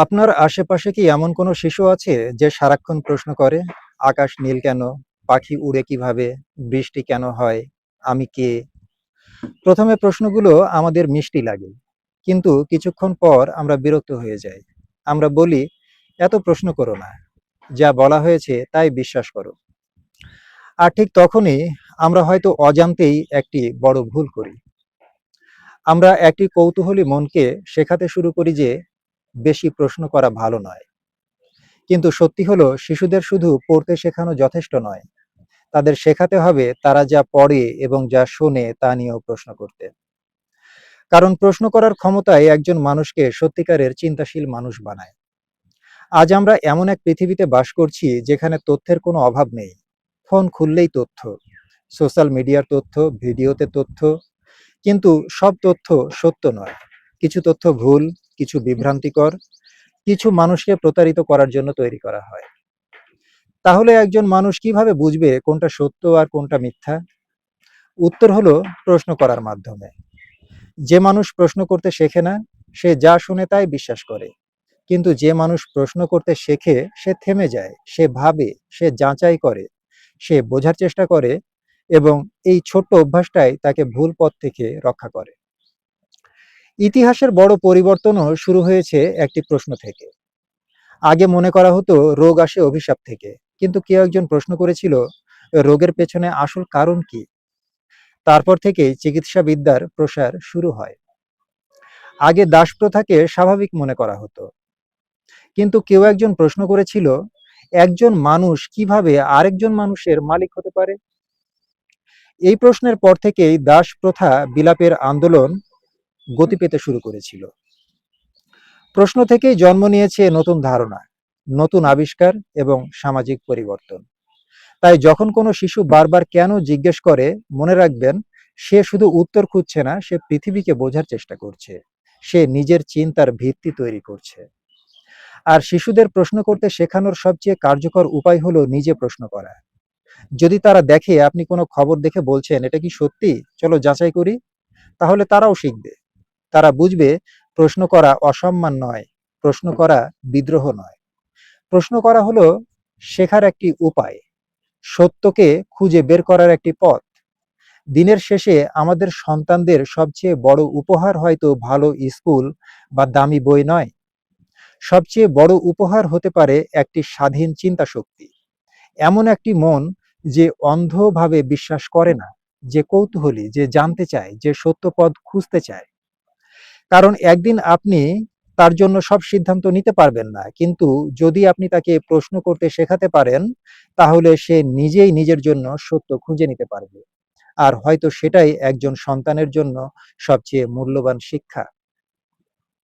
আপনার আশেপাশে কি এমন কোনো শিশু আছে যে সারাক্ষণ প্রশ্ন করে, আকাশ নীল কেন? পাখি উড়ে কিভাবে? বৃষ্টি কেন হয়? আমি কে? প্রথমে প্রশ্নগুলো আমাদের মিষ্টি লাগে, কিন্তু কিছুক্ষণ পর আমরা বিরক্ত হয়ে যাই। আমরা বলি, এত প্রশ্ন করো না, যা বলা হয়েছে তাই বিশ্বাস করো। আর ঠিক তখনই আমরা হয়তো অজান্তেই একটি বড় ভুল করি। আমরা একটি কৌতূহলী মনকে শেখাতে শুরু করি যে বেশি প্রশ্ন করা ভালো নয়। কিন্তু সত্যি হলো, শিশুদের শুধু পড়তে শেখানো যথেষ্ট নয়, তাদের শেখাতে হবে তারা যা পড়ে এবং যা শোনে তা নিয়েও প্রশ্ন করতে। কারণ প্রশ্ন করার ক্ষমতাই একজন মানুষকে সত্যিকারের চিন্তাশীল মানুষ বানায়। আজ আমরা এমন এক পৃথিবীতে বাস করছি যেখানে তথ্যের কোনো অভাব নেই। ফোন খুললেই তথ্য, সোশ্যাল মিডিয়ার তথ্য, ভিডিওতে তথ্য। কিন্তু সব তথ্য সত্য নয়। কিছু তথ্য ভুল, কিছু বিভ্রান্তিকর, কিছু মানুষকে প্রতারিত করার জন্য তৈরি করা হয়। তাহলে একজন মানুষ কিভাবে বুঝবে কোনটা সত্য আর কোনটা মিথ্যা? উত্তর হলো প্রশ্ন করার মাধ্যমে। যে মানুষ প্রশ্ন করতে শেখে না, সে যা শুনে তাই বিশ্বাস করে। কিন্তু যে মানুষ প্রশ্ন করতে শেখে, সে থেমে যায়, সে ভাবে, সে যাচাই করে, সে বোঝার চেষ্টা করে, এবং এই ছোট্ট অভ্যাসটাই তাকে ভুল পথ থেকে রক্ষা করে। ইতিহাসের বড় পরিবর্তনও শুরু হয়েছে একটি প্রশ্ন থেকে। আগে মনে করা হতো রোগ আসে অভিশাপ থেকে, কিন্তু কেউ একজন প্রশ্ন করেছিল, রোগের পেছনে আসল কারণ কি? তারপর থেকেই চিকিৎসাবিদ্যার প্রসার শুরু হয়। আগে দাসপ্রথাকে স্বাভাবিক মনে করা হতো, কিন্তু কেউ একজন প্রশ্ন করেছিল, একজন মানুষ কিভাবে আরেকজন মানুষের মালিক হতে পারে? এই প্রশ্নের পর থেকেই দাস প্রথা বিলাপের আন্দোলন গতি পেতে শুরু করেছিল। প্রশ্ন থেকেই জন্ম নিয়েছে নতুন ধারণা, নতুন আবিষ্কার এবং সামাজিক পরিবর্তন। তাই যখন কোনো শিশু বারবার কেন জিজ্ঞেস করে, মনে রাখবেন, সে শুধু উত্তর খুঁজছে না, সে পৃথিবীকে বোঝার চেষ্টা করছে। সে নিজের চিন্তার ভিত্তি তৈরি করছে। আর শিশুদের প্রশ্ন করতে শেখানোর সবচেয়ে কার্যকর উপায় হলো নিজে প্রশ্ন করা। যদি তারা দেখে আপনি কোনো খবর দেখে বলছেন, এটা কি সত্যি, চলো যাচাই করি, তাহলে তারাও শিখবে। তারা বুঝবে প্রশ্ন করা অসম্মান নয়, প্রশ্ন করা বিদ্রোহ নয়। প্রশ্ন করা হলো শেখার একটি উপায়, সত্যকে খুঁজে বের করার একটি পথ। দিনের শেষে আমাদের সন্তানদের সবচেয়ে বড় উপহার হয়তো ভালো স্কুল বা দামি বই নয়। সবচেয়ে বড় উপহার হতে পারে একটি স্বাধীন চিন্তা শক্তি, এমন একটি মন যে অন্ধভাবে বিশ্বাস করে না, যে কৌতূহলী, যে জানতে চায়, যে সত্য পথ খুঁজতে চায়। কারণ একদিন আপনি তার জন্য সব সিদ্ধান্ত নিতে পারবেন না, কিন্তু যদি আপনি তাকে প্রশ্ন করতে শেখাতে পারেন, তাহলে সে নিজেই নিজের জন্য সত্য খুঁজে নিতে পারবে। আর হয়তো সেটাই একজন সন্তানের জন্য সবচেয়ে মূল্যবান শিক্ষা।